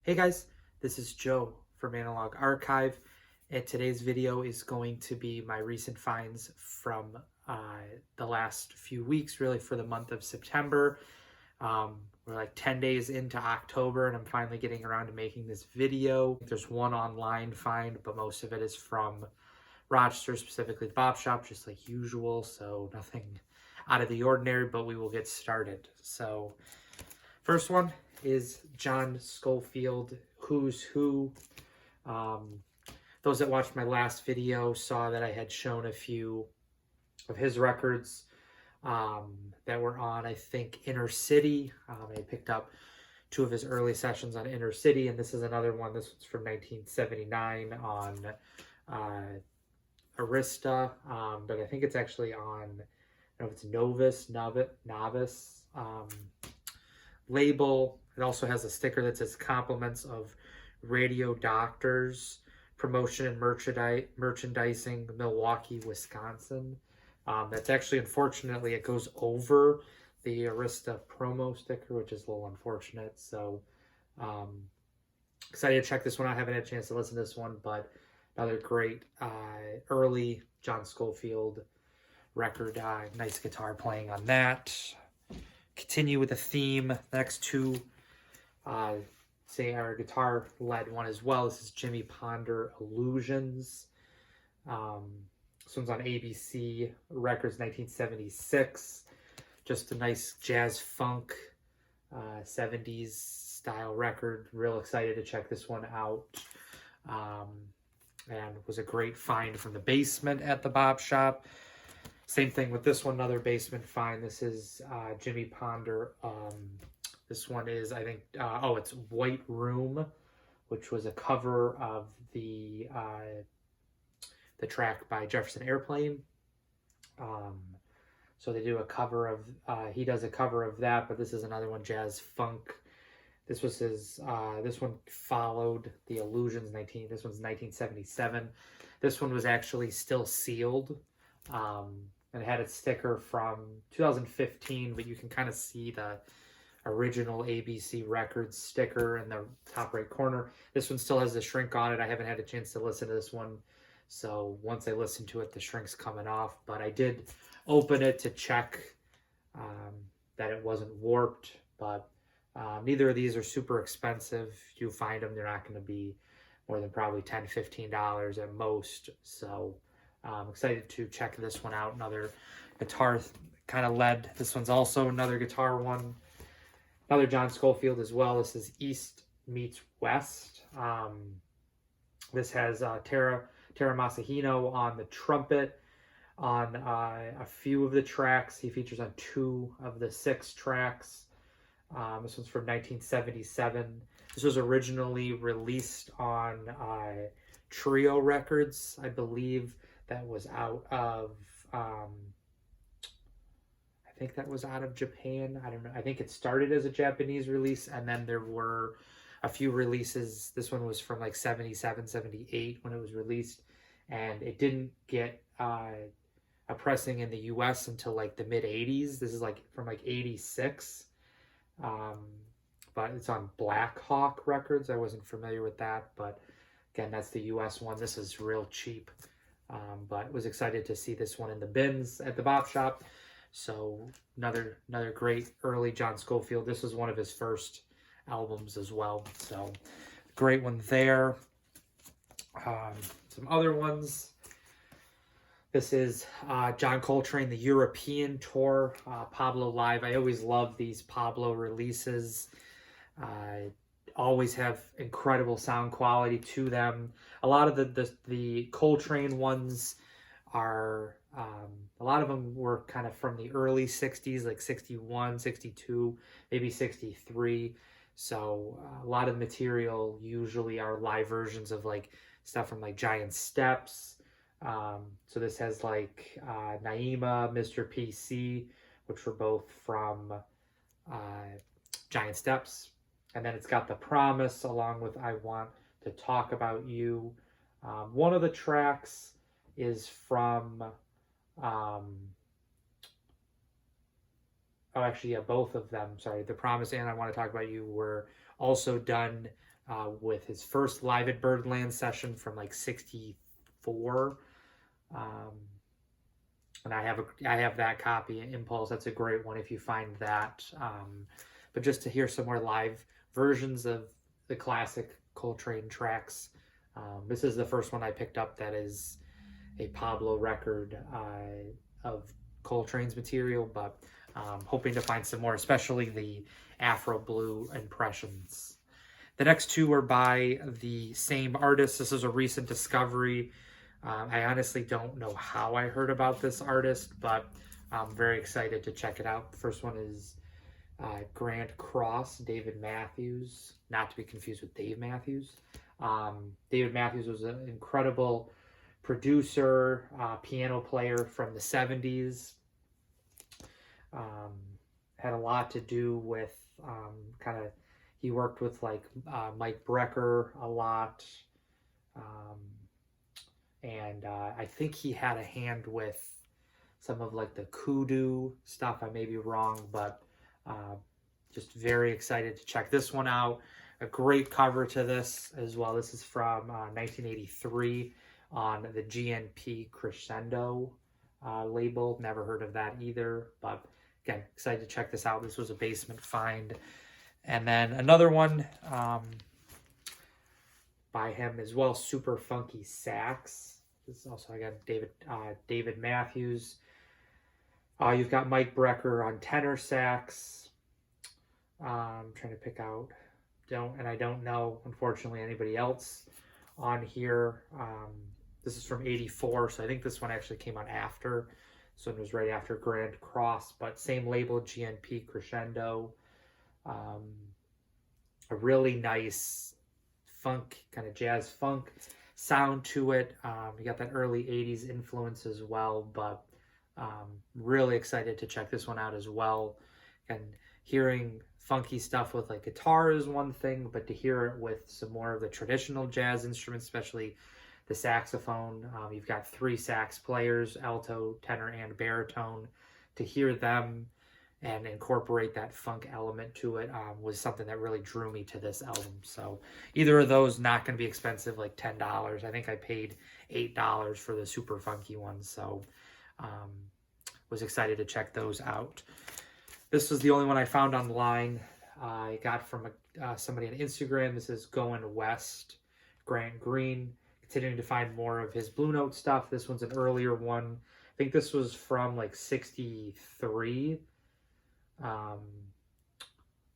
Hey guys, this is Joe from Analog Archive, and today's video is going to be my recent finds from the last few weeks, really for the month of September. We're like 10 days into October, and I'm finally getting around to making this video. There's one online find, but most of it is from Rochester, specifically the Bop Shop, just like usual, so nothing out of the ordinary, but we will get started. So, first one is John Scofield, Who's Who. Those that watched my last video saw that I had shown a few of his records that were on, I think, Inner City. I picked up two of his early sessions on Inner City, and this is another one. This one's from 1979 on Arista, but I think it's actually on, I don't know if it's Novice label. It also has a sticker that says compliments of Radio Doctors, promotion and merchandising, Milwaukee, Wisconsin. That's actually, unfortunately, it goes over the Arista promo sticker, which is a little unfortunate. So excited to check this one out. I haven't had a chance to listen to this one, but another great early John Scofield record. Nice guitar playing on that. Continue with the theme. The next two say our guitar-led one as well. This is Jimmy Ponder, Illusions. This one's on ABC Records, 1976. Just a nice jazz funk 70s style record. Real excited to check this one out. And was a great find from the basement at the Bop Shop. Same thing with this one, another basement find. This is Jimmy Ponder. This one is, I think, it's White Room, which was a cover of the track by Jefferson Airplane. So they do a cover of, he does a cover of that, but this is another one, jazz funk. This was his, this one followed the Illusions, this one's 1977. This one was actually still sealed. And it had its sticker from 2015, but you can kind of see the original ABC Records sticker in the top right corner. This one still has the shrink on it. I haven't had a chance to listen to this one, so once I listen to it, the shrink's coming off. But I did open it to check that it wasn't warped, but neither of these are super expensive. If you find them, they're not going to be more than probably $10, $15 at most, so I'm excited to check this one out. Another guitar kind of led. This one's also another guitar one. Another John Scofield as well. This is East Meets West. This has Tara Masahino on the trumpet on a few of the tracks. He features on 2 of the 6 tracks. This one's from 1977. This was originally released on Trio Records, I believe. That was out of, I think that was out of Japan. I don't know. I think it started as a Japanese release, and then there were a few releases. This one was from like 77, 78 when it was released, and it didn't get a pressing in the US until like the mid 80s. This is like from like 86. But it's on Black Hawk Records. I wasn't familiar with that, but again, that's the US one. This is real cheap. But was excited to see this one in the bins at the Bop Shop. So another great early John Scofield. This was one of his first albums as well. So great one there. Some other ones. This is John Coltrane, the European tour, Pablo Live. I always love these Pablo releases. Always have incredible sound quality to them. A lot of the Coltrane ones are, a lot of them were kind of from the early 60s, like 61, 62, maybe 63. So a lot of material usually are live versions of like stuff from like Giant Steps. So this has like Naima, Mr. PC, which were both from Giant Steps. And then it's got The Promise along with I Want to Talk About You. One of the tracks is from, both of them, sorry, The Promise and I Want to Talk About You were also done with his first Live at Birdland session from like '64. And I have that copy, Impulse. That's a great one if you find that. But just to hear some more live versions of the classic Coltrane tracks. This is the first one I picked up that is a Pablo record of Coltrane's material, but hoping to find some more, especially the Afro Blue impressions. The next two are by the same artist. This is a recent discovery. I honestly don't know how I heard about this artist, but I'm very excited to check it out. The first one is Grand Cross, David Matthews, not to be confused with Dave Matthews. David Matthews was an incredible producer, piano player from the 70s. Had a lot to do with he worked with like Mike Brecker a lot. And I think he had a hand with some of like the kudu stuff. I may be wrong, but just very excited to check this one out. A great cover to this as well. This is from 1983 on the GNP Crescendo label. Never heard of that either, but again, excited to check this out. This was a basement find. And then another one by him as well, Super Funky Sax. This is also, again, David Matthews. You've got Mike Brecker on tenor sax. I'm trying to pick out, I don't know, unfortunately, anybody else on here. This is from '84, so I think this one actually came out after. This one was right after Grand Cross, but same label, GNP Crescendo. A really nice funk, kind of jazz funk sound to it. You got that early 80s influence as well, but really excited to check this one out as well. And hearing funky stuff with like guitar is one thing, but to hear it with some more of the traditional jazz instruments, especially the saxophone. You've got 3 sax players, alto, tenor, and baritone. To hear them and incorporate that funk element to it was something that really drew me to this album. So either of those, not going to be expensive, like $10. I think I paid $8 for the super funky one. So was excited to check those out. This was the only one I found online. I got from somebody on Instagram. This is Going West, Grant Green. Continuing to find more of his Blue Note stuff. This one's an earlier one. I think this was from like '63. But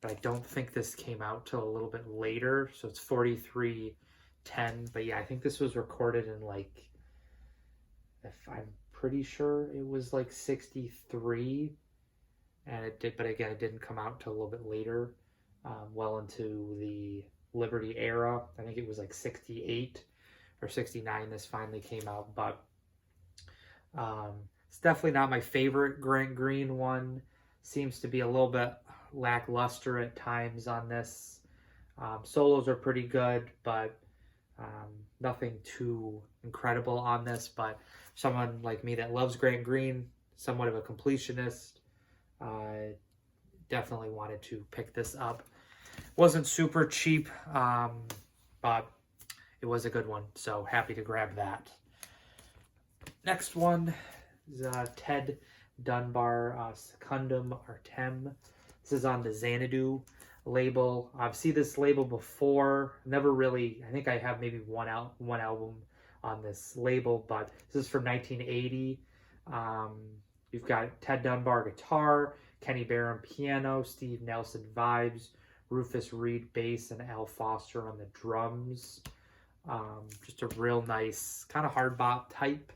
I don't think this came out till a little bit later. So it's 4310. But yeah, I think this was recorded in like, if I'm pretty sure it was like '63. And it did, but again, it didn't come out till a little bit later, well into the Liberty era. I think it was like '68 or '69 this finally came out, but it's definitely not my favorite Grant Green one. Seems to be a little bit lackluster at times on this. Solos are pretty good, but nothing too incredible on this. But someone like me that loves Grant Green, somewhat of a completionist, definitely wanted to pick this up. Wasn't super cheap, but it was a good one, so happy to grab that. Next one is Ted Dunbar, Secundum Artem. This is on the Xanadu label. I've seen this label before. Never really, I think I have maybe one album on this label, but this is from 1980. You've got Ted Dunbar guitar, Kenny Barron piano, Steve Nelson vibes, Rufus Reed bass, and Al Foster on the drums. Just a real nice, kind of hard bop type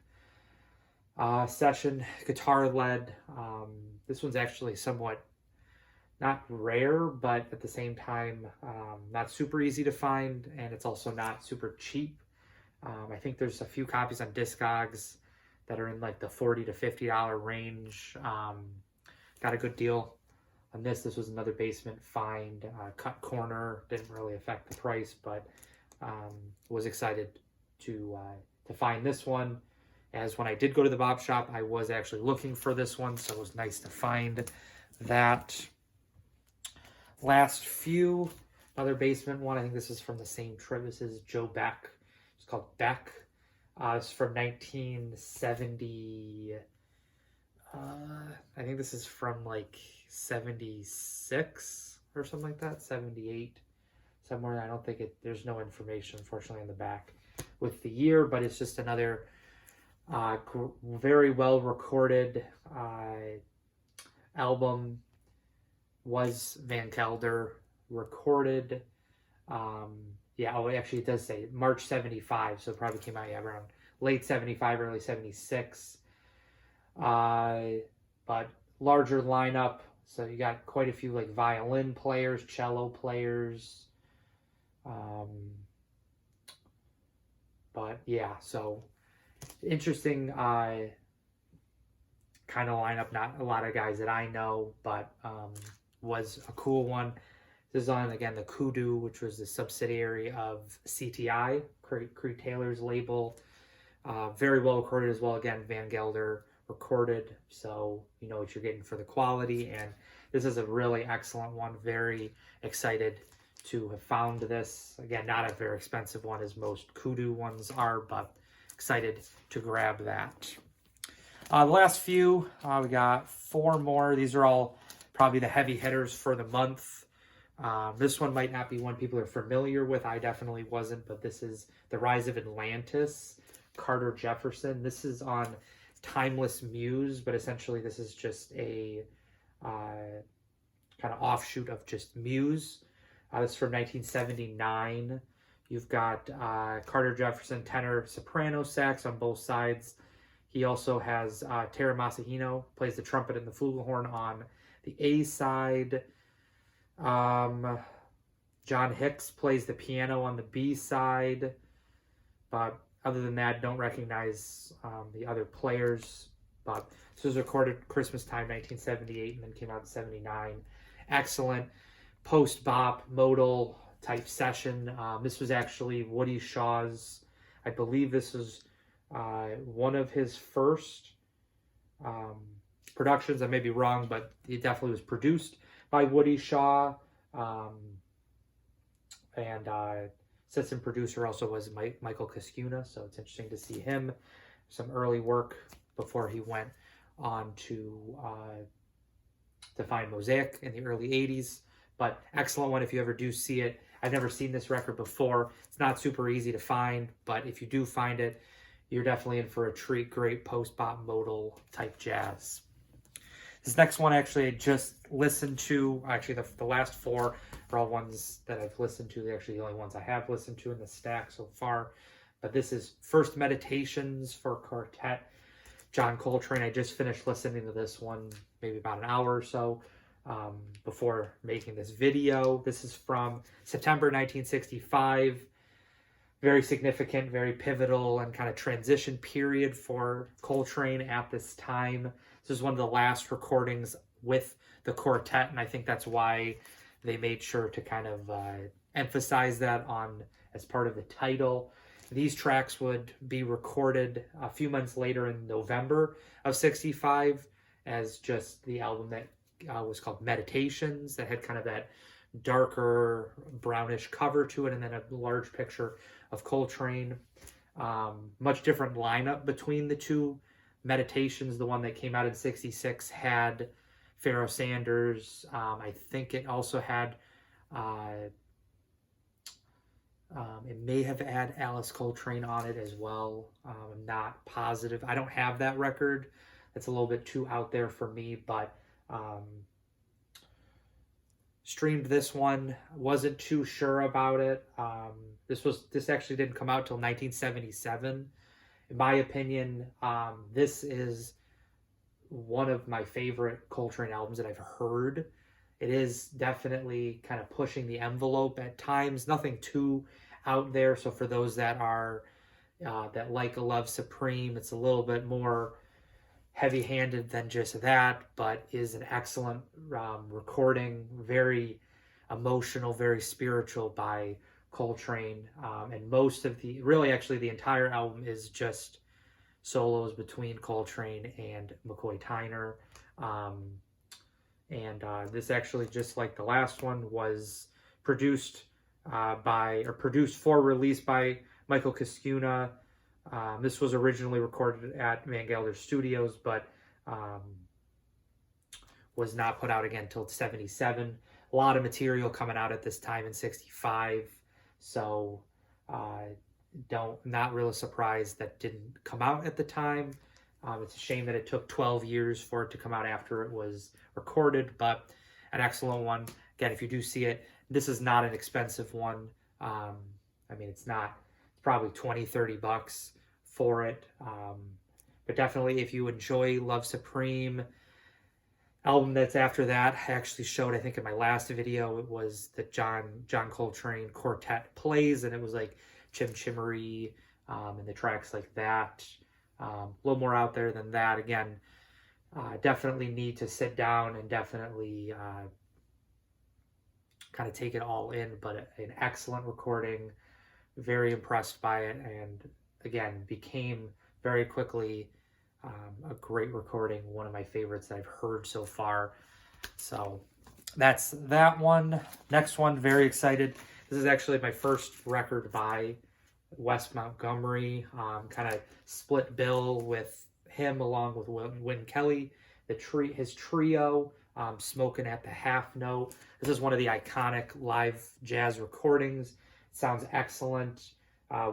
session, guitar led. This one's actually somewhat not rare, but at the same time, not super easy to find, and it's also not super cheap. I think there's a few copies on Discogs that are in like the $40 to $50 range. Got a good deal on this. This was another basement find, cut corner. Didn't really affect the price, but was excited to find this one. As when I did go to the Bop Shop, I was actually looking for this one, so it was nice to find that. Last few, Another basement one. I think this is from the same trip. This is Joe Beck. It's called Beck. It's from 1970. I think this is from like 76 or something like that. 78. Somewhere. I don't think there's no information, unfortunately, on the back with the year, but it's just another very well recorded album. Was Van Gelder recorded? Actually, it does say March 75, so it probably came out around late 75, early 76. But larger lineup, so you got quite a few like violin players, cello players. But yeah, so interesting kind of lineup. Not a lot of guys that I know, but was a cool one. This is on, again, the Kudu, which was the subsidiary of CTI, Creed Taylor's label. Very well recorded as well. Again, Van Gelder recorded, so you know what you're getting for the quality. And this is a really excellent one. Very excited to have found this. Again, not a very expensive one as most Kudu ones are, but excited to grab that. The last few, we got 4 more. These are all probably the heavy hitters for the month. This one might not be one people are familiar with. I definitely wasn't, but this is The Rise of Atlantis, Carter Jefferson. This is on Timeless Muse, but essentially this is just a kind of offshoot of just Muse. This is from 1979. You've got Carter Jefferson, tenor, soprano, sax on both sides. He also has Tara Masahino, plays the trumpet and the flugelhorn on the A side. John Hicks plays the piano on the B side. But other than that, don't recognize the other players. But this was recorded Christmas time, 1978, and then came out in 79. Excellent post-bop modal type session. This was actually Woody Shaw's, I believe this was one of his first productions. I may be wrong, but it definitely was produced by Woody Shaw. And assistant producer also was Michael Cascuna, so it's interesting to see him. Some early work before he went on to find Mosaic in the early 80s. But excellent one if you ever do see it. I've never seen this record before. It's not super easy to find, but if you do find it, you're definitely in for a treat. Great post-bop modal type jazz. This next one actually I just listened to. Actually, the last 4 are all ones that I've listened to. They're actually the only ones I have listened to in the stack so far. But this is First Meditations for Quartet, John Coltrane. I just finished listening to this one maybe about an hour or so before making this video. This is from September 1965. Very significant, very pivotal, and kind of transition period for Coltrane at this time. This is one of the last recordings with the quartet, and I think that's why they made sure to kind of emphasize that on as part of the title. These tracks would be recorded a few months later in November of 65 as just the album that was called Meditations, that had kind of that darker brownish cover to it, and then a large picture of Coltrane. Much different lineup between the two. Meditations, the one that came out in 66, had Pharoah Sanders. I think it also had it may have had Alice Coltrane on it as well. I'm not positive. I don't have that record. It's a little bit too out there for me, but streamed this one. Wasn't too sure about it. This actually didn't come out till 1977. In my opinion, this is one of my favorite Coltrane albums that I've heard. It is definitely kind of pushing the envelope at times. Nothing too out there. So for those that are that like a Love Supreme, it's a little bit more heavy-handed than just that, but is an excellent recording, very emotional, very spiritual by Coltrane. And most of the entire album is just solos between Coltrane and McCoy Tyner. And this actually, just like the last one, was produced produced for release by Michael Kiskuna. This was originally recorded at Van Gelder Studios, but was not put out again until 77. A lot of material coming out at this time in 65, so not really surprised that didn't come out at the time. It's a shame that it took 12 years for it to come out after it was recorded, but an excellent one. Again, if you do see it, this is not an expensive one. I mean, it's probably 20, 30 bucks for it. But definitely, if you enjoy Love Supreme, album that's after that, I actually showed, I think in my last video, it was the John Coltrane Quartet Plays, and it was like Chim Chimmery, and the tracks like that. A little more out there than that. Again, definitely need to sit down and definitely kind of take it all in, but an excellent recording. Very impressed by it, and again, became very quickly a great recording, one of my favorites that I've heard so far. So that's that one. Next one, very excited. This is actually my first record by Wes Montgomery. Kind of split bill with him along with Wynn Kelly. His trio, Smoking at the Half Note. This is one of the iconic live jazz recordings. It sounds excellent.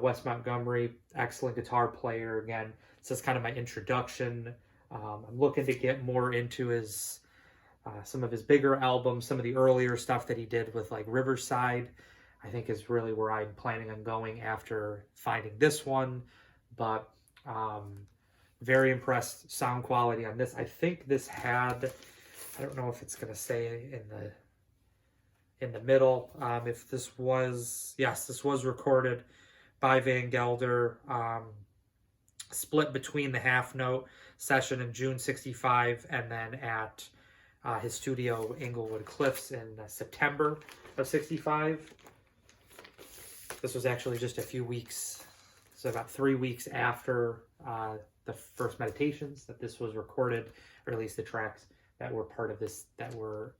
Wes Montgomery, excellent guitar player. Again, this is kind of my introduction. I'm looking to get more into his some of his bigger albums, some of the earlier stuff that he did with like Riverside. I think is really where I'm planning on going after finding this one. But very impressed sound quality on this. I think this had, I don't know if it's going to say in the middle. If this was, yes, this was recorded by Van Gelder. Split between the Half Note session in June 65 and then at his studio Inglewood Cliffs in September of 65. This was actually just a few weeks, so about 3 weeks after the first Meditations that this was recorded, or at least the tracks that were part of this that were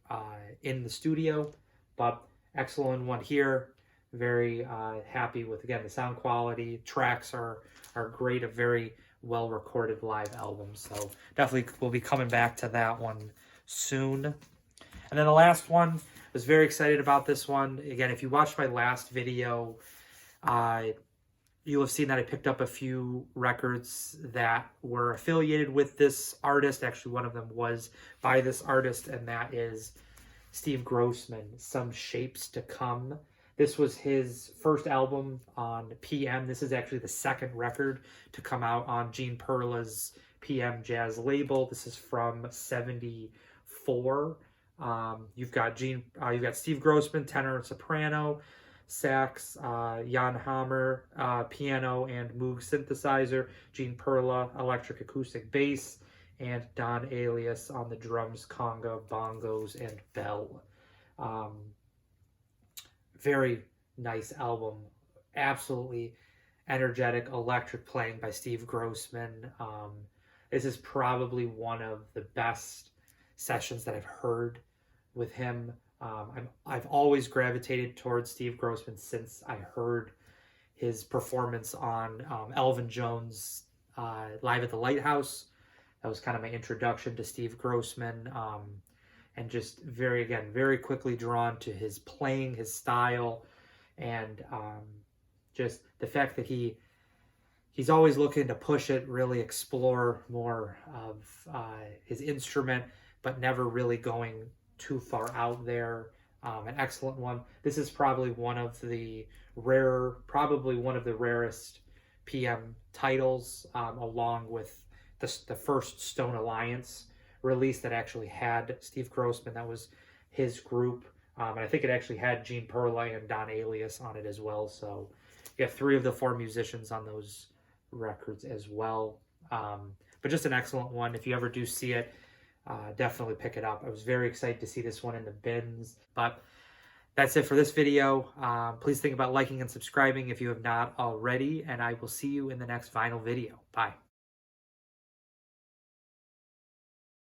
in the studio. But excellent one here. Very happy with, again, the sound quality. Tracks are great, a very well recorded live album. So definitely we'll be coming back to that one soon. And then the last one, I was very excited about this one. Again, if you watched my last video, you'll have seen that I picked up a few records that were affiliated with this artist. Actually, one of them was by this artist, and that is Steve Grossman, Some Shapes to Come. This was his first album on PM. This is actually the second record to come out on Gene Perla's PM Jazz label. This is from 74. You've got Steve Grossman, tenor and soprano, sax, Jan Hammer, piano and Moog synthesizer, Gene Perla, electric acoustic bass, and Don Alias on the drums, conga, bongos, and bell. Very nice album. Absolutely energetic, electric playing by Steve Grossman. This is probably one of the best sessions that I've heard with him. I've always gravitated towards Steve Grossman since I heard his performance on Elvin Jones' Live at the Lighthouse. That was kind of my introduction to Steve Grossman. And just very quickly drawn to his playing, his style, and just the fact that he's always looking to push it, really explore more of his instrument, but never really going too far out there. An excellent one. This is probably one of the rarest PM titles, along with the first Stone Alliance release that actually had Steve Grossman. That was his group, and I think it actually had Gene Perla and Don Alias on it as well. So you have 3 of the 4 musicians on those records as well. But just an excellent one. If you ever do see it, definitely pick it up. I was very excited to see this one in the bins. But that's it for this video. Please think about liking and subscribing if you have not already, and I will see you in the next vinyl video. Bye.